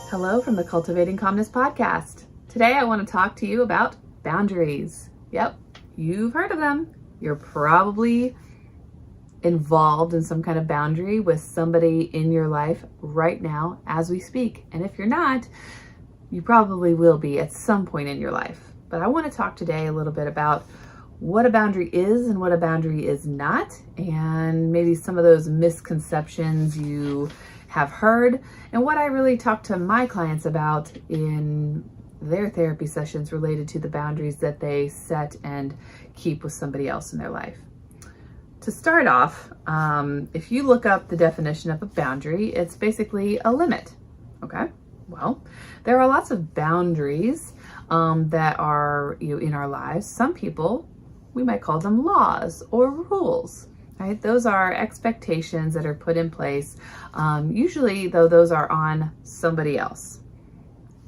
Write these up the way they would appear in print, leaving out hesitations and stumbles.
Hello from the Cultivating Calmness Podcast. Today I want to talk to you about boundaries. Yep, you've heard of them. You're probably involved in some kind of boundary with somebody in your life right now as we speak. And if you're not, you probably will be at some point in your life. But I want to talk today a little bit about what a boundary is and what a boundary is not, and maybe some of those misconceptions you have heard, and what I really talk to my clients about in their therapy sessions related to the boundaries that they set and keep with somebody else in their life. To start off, if you look up the definition of a boundary, it's basically a limit. Okay, well, there are lots of boundaries that are in our lives. Some people, we might call them laws or rules. Right? Those are expectations that are put in place. Usually, though, those are on somebody else.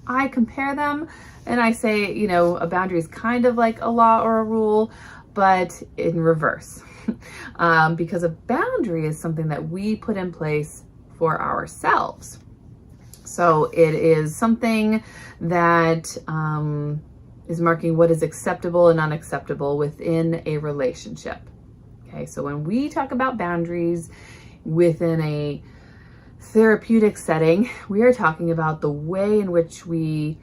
I compare them and I say, a boundary is kind of like a law or a rule, but in reverse. Because a boundary is something that we put in place for ourselves. So it is something that is marking what is acceptable and unacceptable within a relationship. Okay, so when we talk about boundaries within a therapeutic setting, we are talking about the way in which we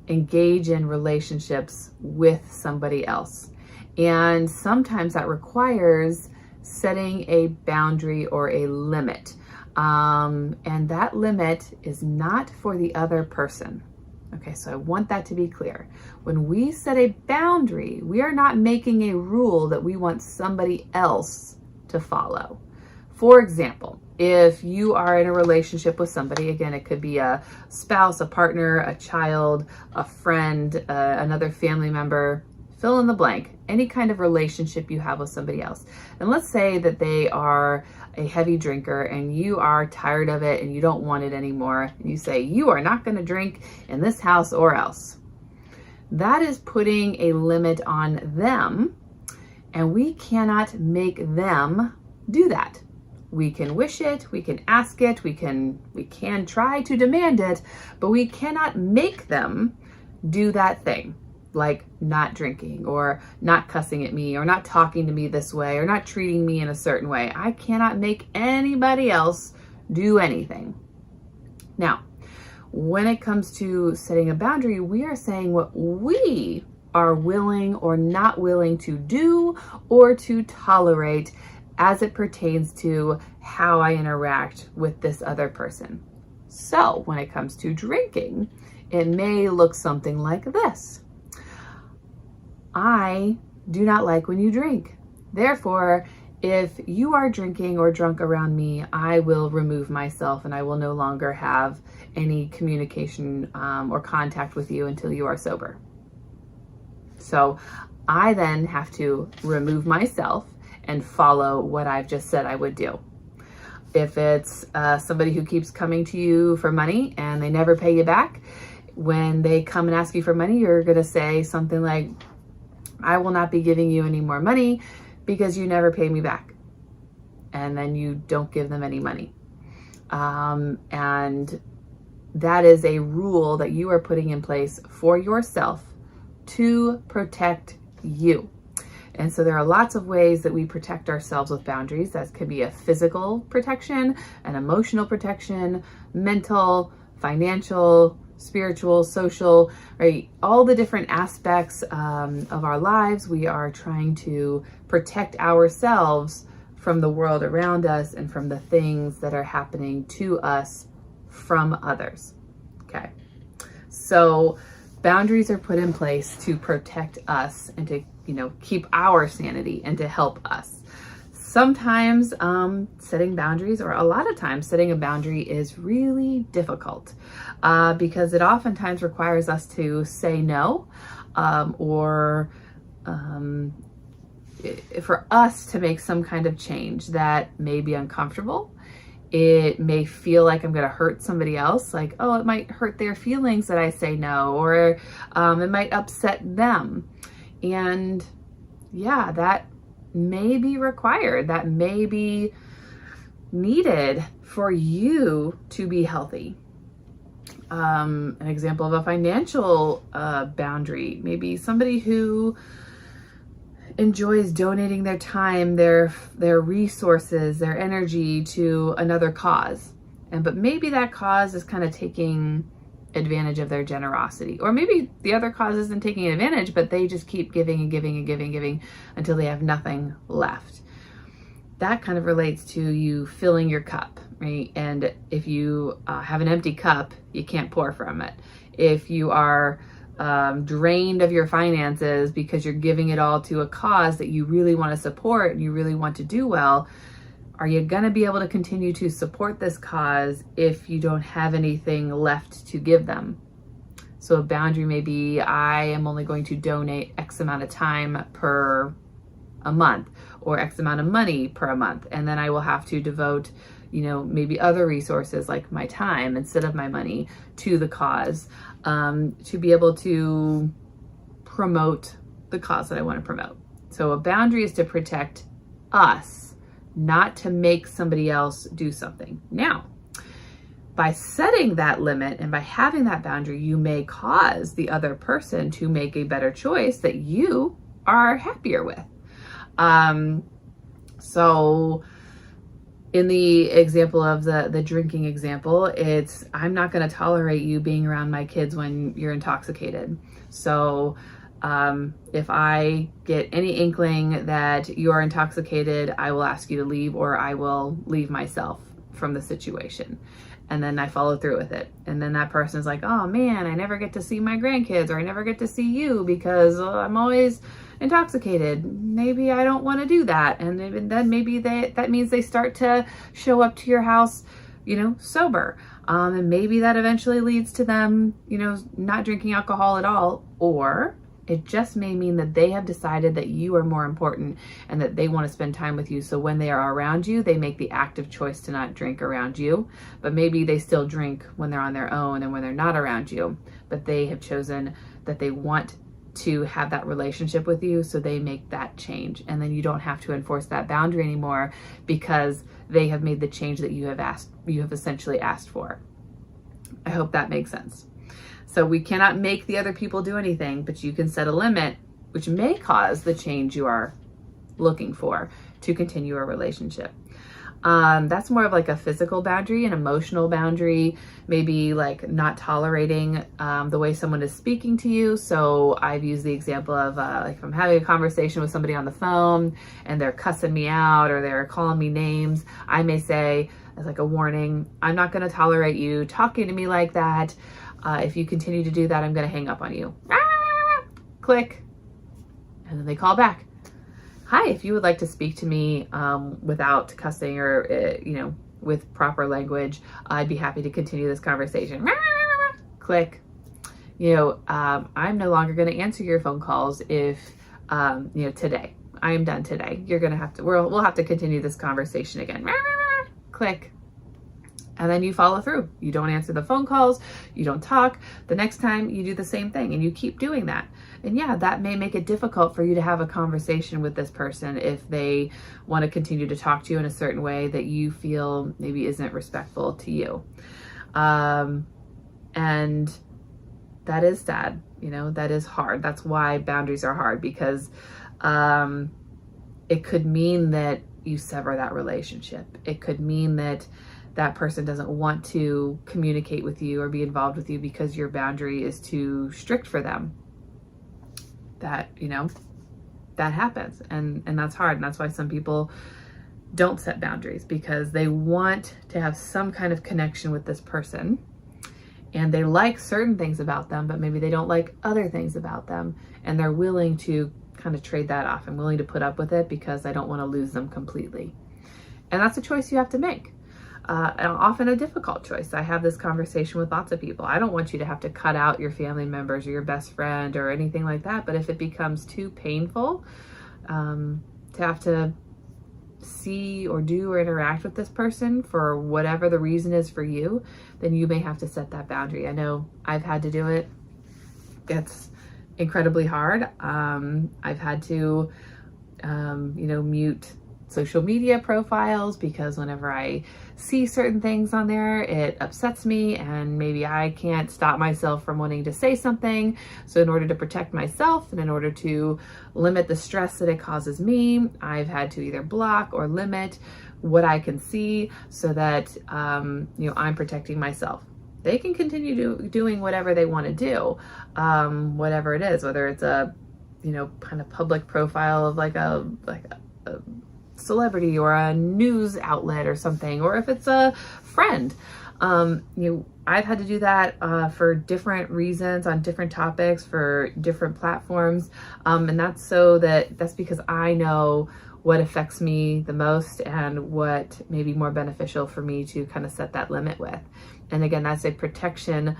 engage in relationships with somebody else. And sometimes that requires setting a boundary or a limit. And that limit is not for the other person. Okay, so I want that to be clear. When we set a boundary, we are not making a rule that we want somebody else to follow. For example, if you are in a relationship with somebody, again, it could be a spouse, a partner, a child, a friend, another family member, fill in the blank, any kind of relationship you have with somebody else. And let's say that they are a heavy drinker and you are tired of it and you don't want it anymore. And you say, you are not going to drink in this house or else. That is putting a limit on them, and we cannot make them do that. We can wish it, we can ask it, we can try to demand it, but we cannot make them do that thing. Like not drinking or not cussing at me or not talking to me this way or not treating me in a certain way. I cannot make anybody else do anything. Now, when it comes to setting a boundary, we are saying what we are willing or not willing to do or to tolerate as it pertains to how I interact with this other person. So when it comes to drinking, it may look something like this. I do not like when you drink. Therefore, if you are drinking or drunk around me, I will remove myself and I will no longer have any communication or contact with you until you are sober. So I then have to remove myself and follow what I've just said I would do. If it's somebody who keeps coming to you for money and they never pay you back, when they come and ask you for money, you're going to say something like, I will not be giving you any more money because you never pay me back. And then you don't give them any money. And that is a rule that you are putting in place for yourself to protect you. And so there are lots of ways that we protect ourselves with boundaries. That could be a physical protection, an emotional protection, mental, financial, spiritual, social, right? All the different aspects of our lives, we are trying to protect ourselves from the world around us and from the things that are happening to us from others. Okay. So boundaries are put in place to protect us and to, keep our sanity and to help us. Sometimes setting boundaries, or a lot of times setting a boundary, is really difficult because it oftentimes requires us to say no or for us to make some kind of change that may be uncomfortable. It may feel like I'm going to hurt somebody else, like, oh, it might hurt their feelings that I say no, or it might upset them. And yeah, that may be required, that may be needed for you to be healthy. an example of a financial boundary. Maybe somebody who enjoys donating their time, their resources, their energy to another cause. But maybe that cause is kind of taking advantage of their generosity. Or maybe the other cause isn't taking advantage, but they just keep giving and giving and giving and giving until they have nothing left. That kind of relates to you filling your cup, right? And if you have an empty cup, you can't pour from it. If you are drained of your finances because you're giving it all to a cause that you really want to support and you really want to do well, are you going to be able to continue to support this cause if you don't have anything left to give them? So a boundary may be, I am only going to donate X amount of time per a month or X amount of money per a month. And then I will have to devote, maybe other resources like my time instead of my money to the cause, to be able to promote the cause that I want to promote. So a boundary is to protect us, not to make somebody else do something. Now, by setting that limit and by having that boundary, you may cause the other person to make a better choice that you are happier with. So in the example of the drinking example, it's, I'm not going to tolerate you being around my kids when you're intoxicated. So if I get any inkling that you are intoxicated, I will ask you to leave, or I will leave myself from the situation. And then I follow through with it. And then that person's like, oh man, I never get to see my grandkids, or I never get to see you because I'm always intoxicated. Maybe I don't want to do that. And then maybe that means they start to show up to your house, sober. And maybe that eventually leads to them, not drinking alcohol at all. Or it just may mean that they have decided that you are more important and that they want to spend time with you. So when they are around you, they make the active choice to not drink around you. But maybe they still drink when they're on their own and when they're not around you. But they have chosen that they want to have that relationship with you, so they make that change. And then you don't have to enforce that boundary anymore because they have made the change that you have essentially asked for. I hope that makes sense. So we cannot make the other people do anything, but you can set a limit, which may cause the change you are looking for to continue a relationship. That's more of like a physical boundary. An emotional boundary, maybe like not tolerating the way someone is speaking to you. So I've used the example of like if I'm having a conversation with somebody on the phone and they're cussing me out or they're calling me names, I may say as like a warning, I'm not going to tolerate you talking to me like that. If you continue to do that, I'm going to hang up on you. Click. And then they call back. Hi, if you would like to speak to me without cussing or, with proper language, I'd be happy to continue this conversation. Click. I'm no longer going to answer your phone calls if, today. I am done today. You're going to have to, we'll have to continue this conversation again. Click. And then you follow through. You don't answer the phone calls. You don't talk. The next time you do the same thing and you keep doing that. And yeah, that may make it difficult for you to have a conversation with this person if they want to continue to talk to you in a certain way that you feel maybe isn't respectful to you. And that is sad. That is hard. That's why boundaries are hard, because it could mean that you sever that relationship. It could mean that that person doesn't want to communicate with you or be involved with you because your boundary is too strict for them. That, that happens, and that's hard. And that's why some people don't set boundaries, because they want to have some kind of connection with this person and they like certain things about them, but maybe they don't like other things about them. And they're willing to kind of trade that off. I'm willing to put up with it because I don't want to lose them completely. And that's a choice you have to make. And often a difficult choice. I have this conversation with lots of people. I don't want you to have to cut out your family members or your best friend or anything like that. But if it becomes too painful to have to see or do or interact with this person for whatever the reason is for you, then you may have to set that boundary. I know I've had to do it. It's incredibly hard. I've had to, mute social media profiles, because whenever I see certain things on there, it upsets me and maybe I can't stop myself from wanting to say something. So in order to protect myself and in order to limit the stress that it causes me, I've had to either block or limit what I can see so that, I'm protecting myself. They can continue doing whatever they want to do, whatever it is, whether it's a, kind of public profile of like a celebrity or a news outlet or something, or if it's a friend. I've had to do that for different reasons on different topics for different platforms. And that's because I know what affects me the most and what may be more beneficial for me to kind of set that limit with. And again, that's a protection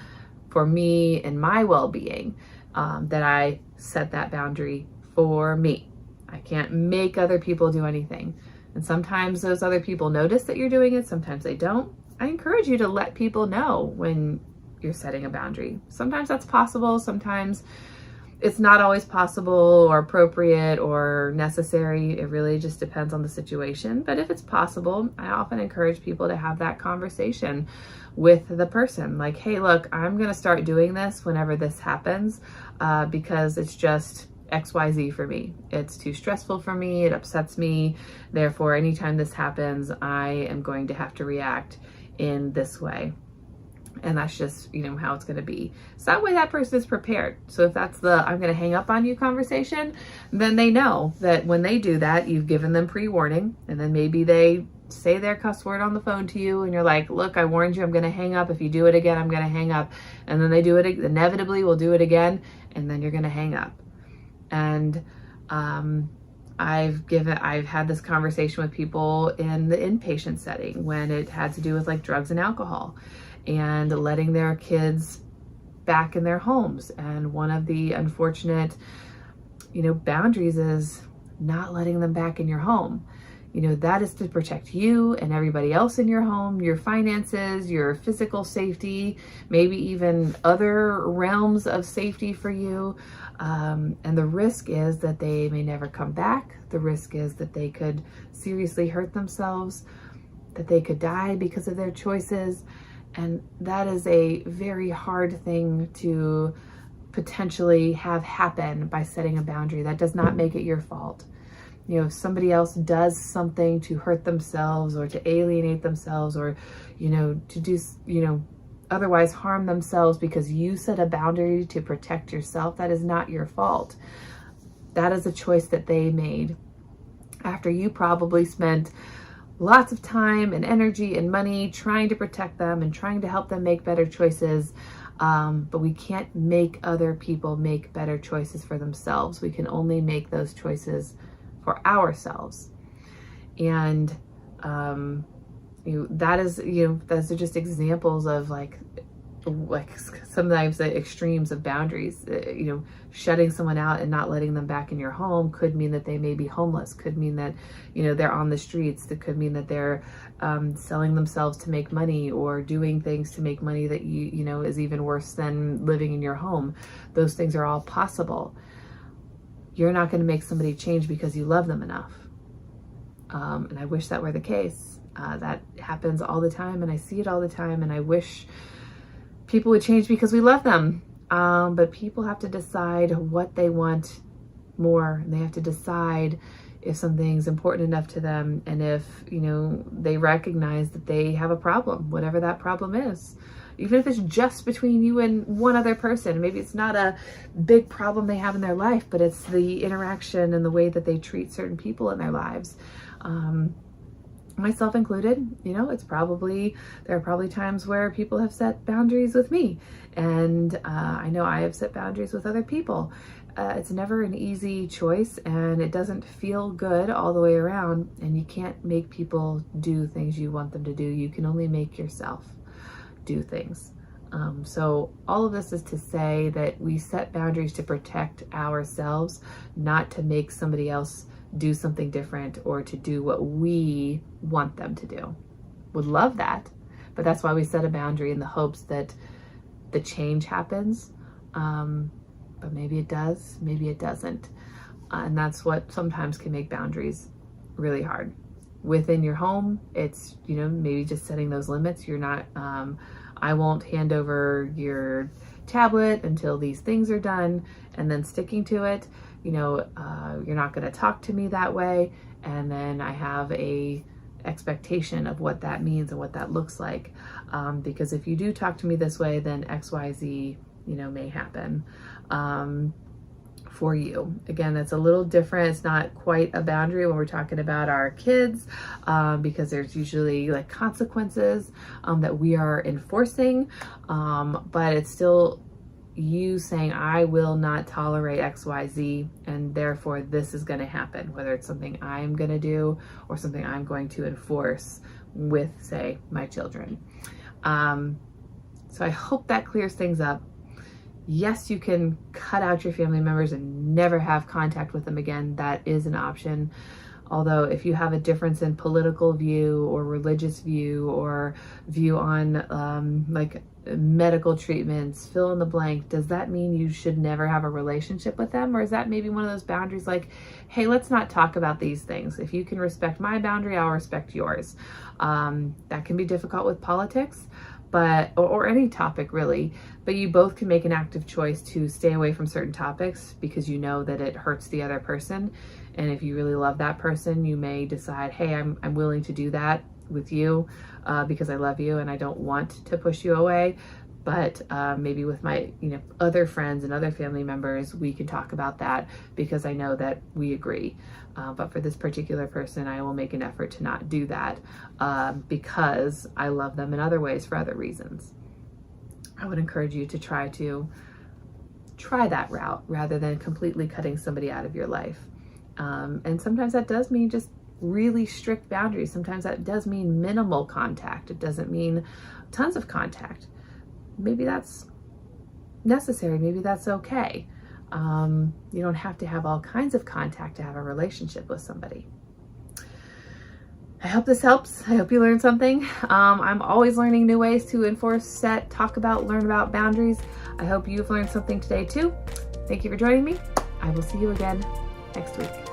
for me and my well-being, that I set that boundary for me. I can't make other people do anything. And sometimes those other people notice that you're doing it, sometimes they don't. I encourage you to let people know when you're setting a boundary. Sometimes that's possible, sometimes it's not always possible or appropriate or necessary. It really just depends on the situation. But if it's possible, I often encourage people to have that conversation with the person. Like, hey, look, I'm going to start doing this whenever this happens because it's just XYZ for me. It's too stressful for me. It upsets me. Therefore, anytime this happens, I am going to have to react in this way. And that's just, how it's going to be. So that way that person is prepared. So if that's the I'm going to hang up on you conversation, then they know that when they do that, you've given them pre-warning. And then maybe they say their cuss word on the phone to you and you're like, look, I warned you, I'm going to hang up. If you do it again, I'm going to hang up. And then they do it, inevitably will do it again. And then you're going to hang up. And I've had this conversation with people in the inpatient setting when it had to do with like drugs and alcohol and letting their kids back in their homes. And one of the unfortunate, boundaries is not letting them back in your home. That is to protect you and everybody else in your home, your finances, your physical safety, maybe even other realms of safety for you. And the risk is that they may never come back. The risk is that they could seriously hurt themselves, that they could die because of their choices. And that is a very hard thing to potentially have happen by setting a boundary. That does not make it your fault. If somebody else does something to hurt themselves or to alienate themselves or, to do, otherwise harm themselves because you set a boundary to protect yourself, that is not your fault. That is a choice that they made after you probably spent lots of time and energy and money trying to protect them and trying to help them make better choices. But we can't make other people make better choices for themselves. We can only make those choices for ourselves. And those are just examples of like sometimes the extremes of boundaries. Shutting someone out and not letting them back in your home could mean that they may be homeless, could mean that they're on the streets, that could mean that they're selling themselves to make money or doing things to make money that is even worse than living in your home. Those things are all possible. You're not going to make somebody change because you love them enough. And I wish that were the case. That happens all the time, and I see it all the time, and I wish people would change because we love them. But people have to decide what they want more, and they have to decide if something's important enough to them, and if, they recognize that they have a problem, whatever that problem is. Even if it's just between you and one other person. Maybe it's not a big problem they have in their life, but it's the interaction and the way that they treat certain people in their lives. Myself included, there are probably times where people have set boundaries with me. And I know I have set boundaries with other people. It's never an easy choice, and it doesn't feel good all the way around. And you can't make people do things you want them to do. You can only make yourself do things. So all of this is to say that we set boundaries to protect ourselves, not to make somebody else do something different or to do what we want them to do. Would love that, but that's why we set a boundary in the hopes that the change happens. But maybe it does, maybe it doesn't. And that's what sometimes can make boundaries really hard. Within your home, it's, maybe just setting those limits. You're not, I won't hand over your tablet until these things are done, and then sticking to it. You're not going to talk to me that way. And then I have a expectation of what that means and what that looks like. Because if you do talk to me this way, then XYZ, may happen. For you. Again, that's a little different. It's not quite a boundary when we're talking about our kids, because there's usually like consequences that we are enforcing, but it's still you saying, I will not tolerate XYZ, and therefore this is going to happen, whether it's something I'm going to do or something I'm going to enforce with, say, my children. So I hope that clears things up. Yes, you can cut out your family members and never have contact with them again. That is an option. Although if you have a difference in political view or religious view or view on like medical treatments, fill in the blank, does that mean you should never have a relationship with them? Or is that maybe one of those boundaries like, hey, let's not talk about these things. If you can respect my boundary, I'll respect yours. That can be difficult with politics, but or any topic really, but you both can make an active choice to stay away from certain topics because you know that it hurts the other person. And if you really love that person, you may decide, hey, I'm willing to do that with you because I love you and I don't want to push you away. But maybe with my other friends and other family members, we can talk about that because I know that we agree. But for this particular person, I will make an effort to not do that because I love them in other ways for other reasons. I would encourage you to try that route rather than completely cutting somebody out of your life. And sometimes that does mean just really strict boundaries. Sometimes that does mean minimal contact. It doesn't mean tons of contact. Maybe that's necessary. Maybe that's okay. You don't have to have all kinds of contact to have a relationship with somebody. I hope this helps. I hope you learned something. I'm always learning new ways to enforce, set, talk about, learn about boundaries. I hope you've learned something today too. Thank you for joining me. I will see you again next week.